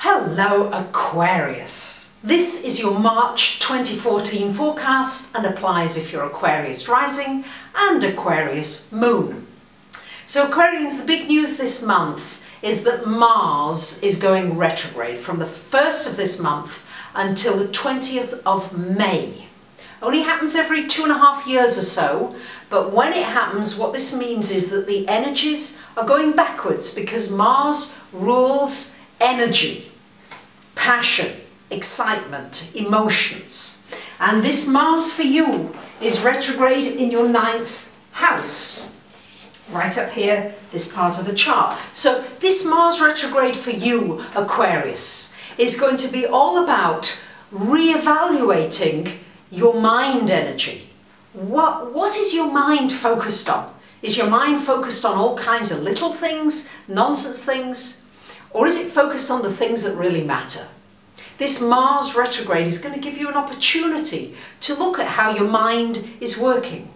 Hello Aquarius. This is your March 2014 forecast and applies if you're Aquarius rising and Aquarius moon. So Aquarians, the big news this month is that Mars is going retrograde from the 1st of this month until the 20th of May. Only happens every 2.5 years or so, but when it happens, what this means is that the energies are going backwards because Mars rules energy, passion, excitement, emotions. And this Mars for you is retrograde in your 9th house. Right up here, this part of the chart. So this Mars retrograde for you, Aquarius, is going to be all about re-evaluating your mind energy. What is your mind focused on? Is your mind focused on all kinds of little things, nonsense things? Or is it focused on the things that really matter? This Mars retrograde is going to give you an opportunity to look at how your mind is working.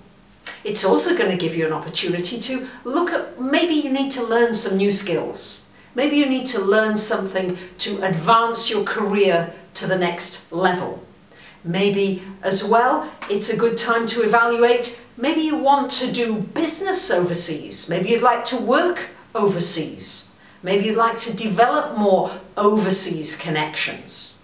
It's also going to give you an opportunity to look at, maybe you need to learn some new skills. Maybe you need to learn something to advance your career to the next level. Maybe as well, it's a good time to evaluate, maybe you want to do business overseas. Maybe you'd like to work overseas. Maybe you'd like to develop more overseas connections.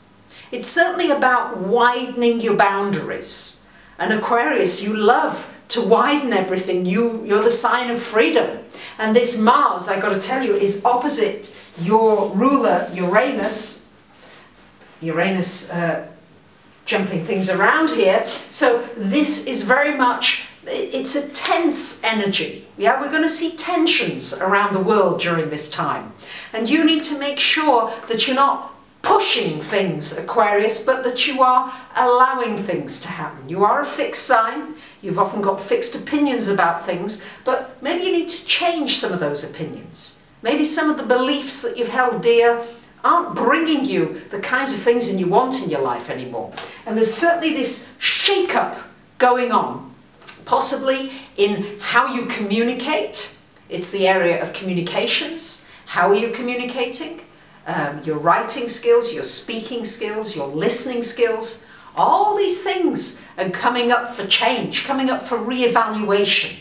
It's certainly about widening your boundaries. And Aquarius, you love to widen everything. You're the sign of freedom. And this Mars, I got to tell you, is opposite your ruler Uranus. Uranus jumping things around here. So this is very much, it's a tense energy. Yeah, we're going to see tensions around the world during this time. And you need to make sure that you're not pushing things, Aquarius, but that you are allowing things to happen. You are a fixed sign. You've often got fixed opinions about things, but maybe you need to change some of those opinions. Maybe some of the beliefs that you've held dear aren't bringing you the kinds of things that you want in your life anymore. And there's certainly this shake-up going on, possibly in how you communicate. It's the area of communications. How are you communicating? Your writing skills, your speaking skills, your listening skills. All these things are coming up for change, coming up for re-evaluation.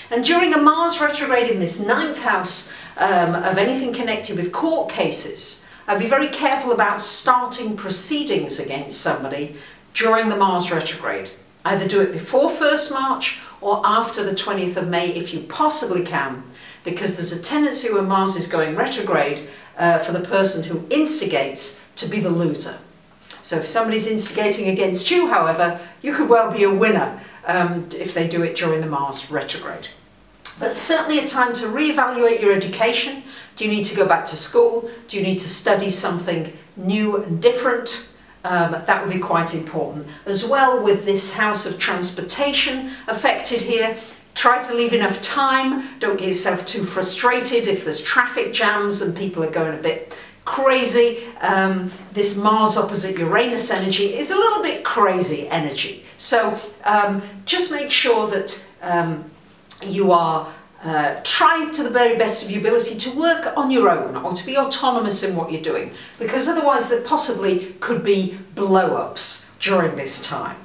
And during a Mars retrograde in this 9th house of anything connected with court cases, I'd be very careful about starting proceedings against somebody during the Mars retrograde. Either do it before 1st March or after the 20th of May if you possibly can, because there's a tendency when Mars is going retrograde for the person who instigates to be the loser. So if somebody's instigating against you, however, you could well be a winner if they do it during the Mars retrograde. But certainly a time to re-evaluate your education. Do you need to go back to school? Do you need to study something new and different? That would be quite important. As well, with this house of transportation affected here, try to leave enough time. Don't get yourself too frustrated if there's traffic jams and people are going a bit crazy. This Mars opposite Uranus energy is a little bit crazy energy. So just make sure that you are try to the very best of your ability to work on your own or to be autonomous in what you're doing, because otherwise there possibly could be blow-ups during this time.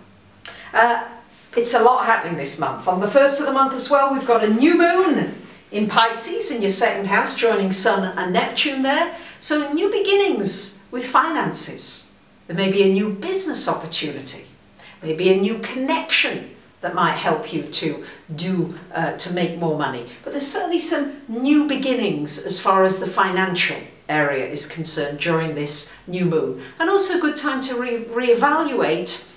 It's a lot happening this month. On the 1st of the month as well, we've got a new moon in Pisces in your 2nd house, joining Sun and Neptune there. So new beginnings with finances. There may be a new business opportunity, maybe a new connection that might help you to make more money. But there's certainly some new beginnings as far as the financial area is concerned during this new moon. And also a good time to re-evaluate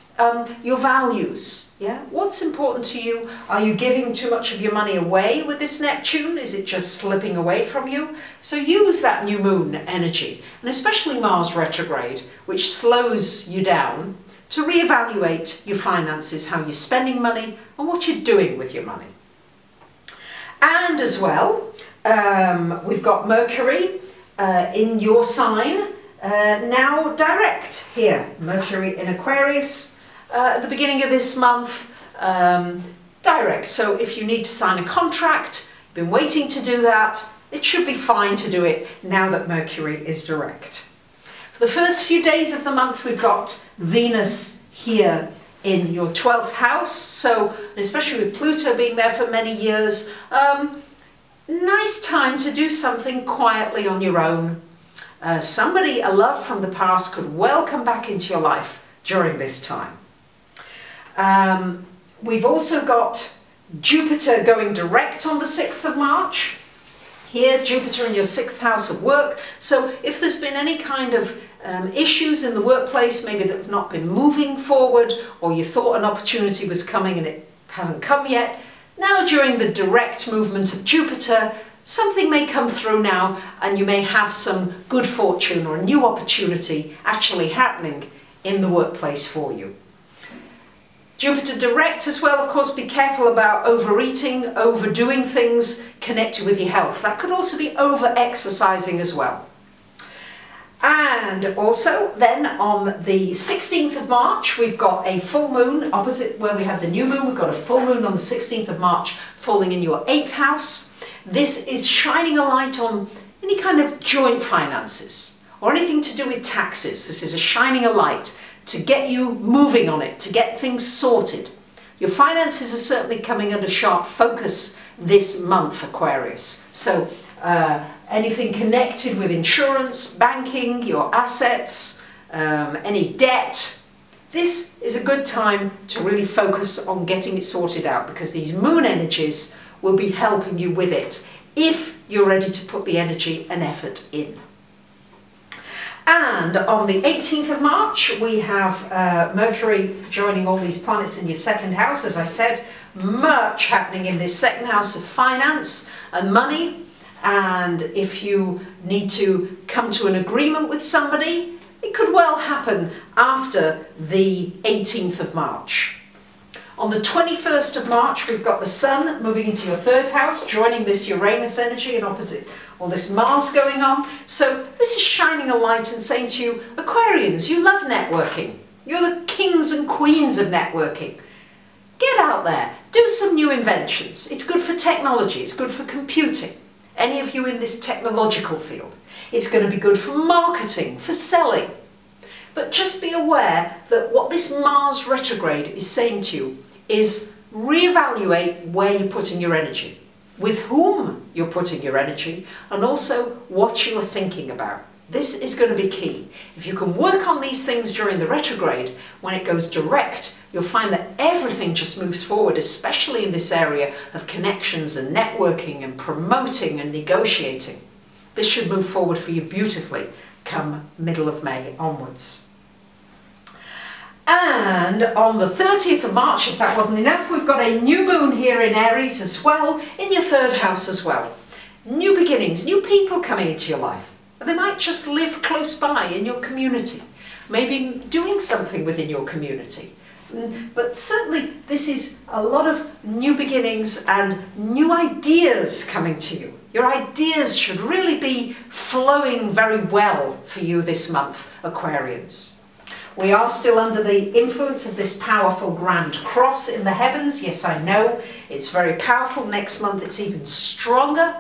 your values. Yeah? What's important to you? Are you giving too much of your money away with this Neptune? Is it just slipping away from you? So use that new moon energy, and especially Mars retrograde, which slows you down, to re-evaluate your finances, how you're spending money and what you're doing with your money. And as well, we've got Mercury in your sign, now direct here. Mercury in Aquarius at the beginning of this month, direct. So if you need to sign a contract, been waiting to do that, it should be fine to do it now that Mercury is direct. For the first few days of the month, we've got Venus here in your 12th house, so especially with Pluto being there for many years, nice time to do something quietly on your own. Somebody, a love from the past, could well come back into your life during this time. We've also got Jupiter going direct on the 6th of March. Here, Jupiter in your 6th house of work. So if there's been any kind of issues in the workplace, maybe that have not been moving forward, or you thought an opportunity was coming and it hasn't come yet, now during the direct movement of Jupiter, something may come through now and you may have some good fortune or a new opportunity actually happening in the workplace for you. Jupiter direct as well, of course, be careful about overeating, overdoing things connected with your health. That could also be over-exercising as well. And also then on the 16th of March, we've got a full moon opposite where we had the new moon. We've got a full moon on the 16th of March falling in your 8th house. This is shining a light on any kind of joint finances or anything to do with taxes. This is a shining a light to get you moving on it, to get things sorted. Your finances are certainly coming under sharp focus this month, Aquarius. So anything connected with insurance, banking, your assets, any debt, this is a good time to really focus on getting it sorted out, because these moon energies will be helping you with it if you're ready to put the energy and effort in. And on the 18th of March, we have Mercury joining all these planets in your 2nd house. As I said, much happening in this 2nd house of finance and money. And if you need to come to an agreement with somebody, it could well happen after the 18th of March. On the 21st of March, we've got the Sun moving into your 3rd house, joining this Uranus energy and opposite all this Mars going on. So this is shining a light and saying to you, Aquarians, you love networking. You're the kings and queens of networking. Get out there, do some new inventions. It's good for technology, it's good for computing. Any of you in this technological field. It's going to be good for marketing, for selling. But just be aware that what this Mars retrograde is saying to you is reevaluate where you're putting your energy, with whom you're putting your energy, and also what you're thinking about. This is going to be key. If you can work on these things during the retrograde, when it goes direct, you'll find that everything just moves forward, especially in this area of connections and networking and promoting and negotiating. This should move forward for you beautifully come middle of May onwards. And on the 30th of March, if that wasn't enough, we've got a new moon here in Aries as well, in your 3rd house as well. New beginnings, new people coming into your life. They might just live close by in your community, maybe doing something within your community. But certainly this is a lot of new beginnings and new ideas coming to you. Your ideas should really be flowing very well for you this month, Aquarians. We are still under the influence of this powerful Grand Cross in the heavens. Yes, I know, it's very powerful. Next month it's even stronger.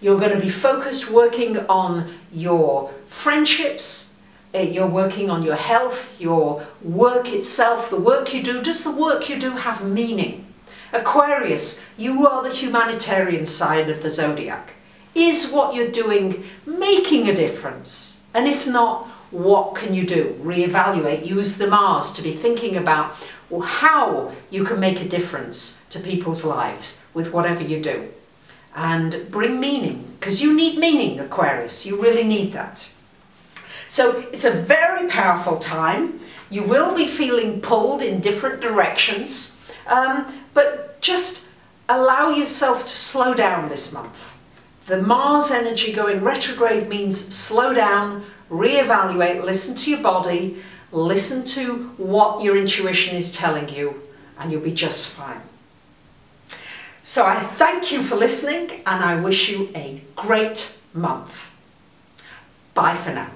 You're going to be focused working on your friendships, you're working on your health, your work itself, the work you do. Does the work you do have meaning? Aquarius, you are the humanitarian side of the zodiac. Is what you're doing making a difference? And if not, what can you do? Reevaluate, use the Mars to be thinking about how you can make a difference to people's lives with whatever you do. And bring meaning, because you need meaning, Aquarius, you really need that. So it's a very powerful time. You will be feeling pulled in different directions, but just allow yourself to slow down this month. The Mars energy going retrograde means slow down, reevaluate, listen to your body, listen to what your intuition is telling you, and you'll be just fine. So I thank you for listening, and I wish you a great month. Bye for now.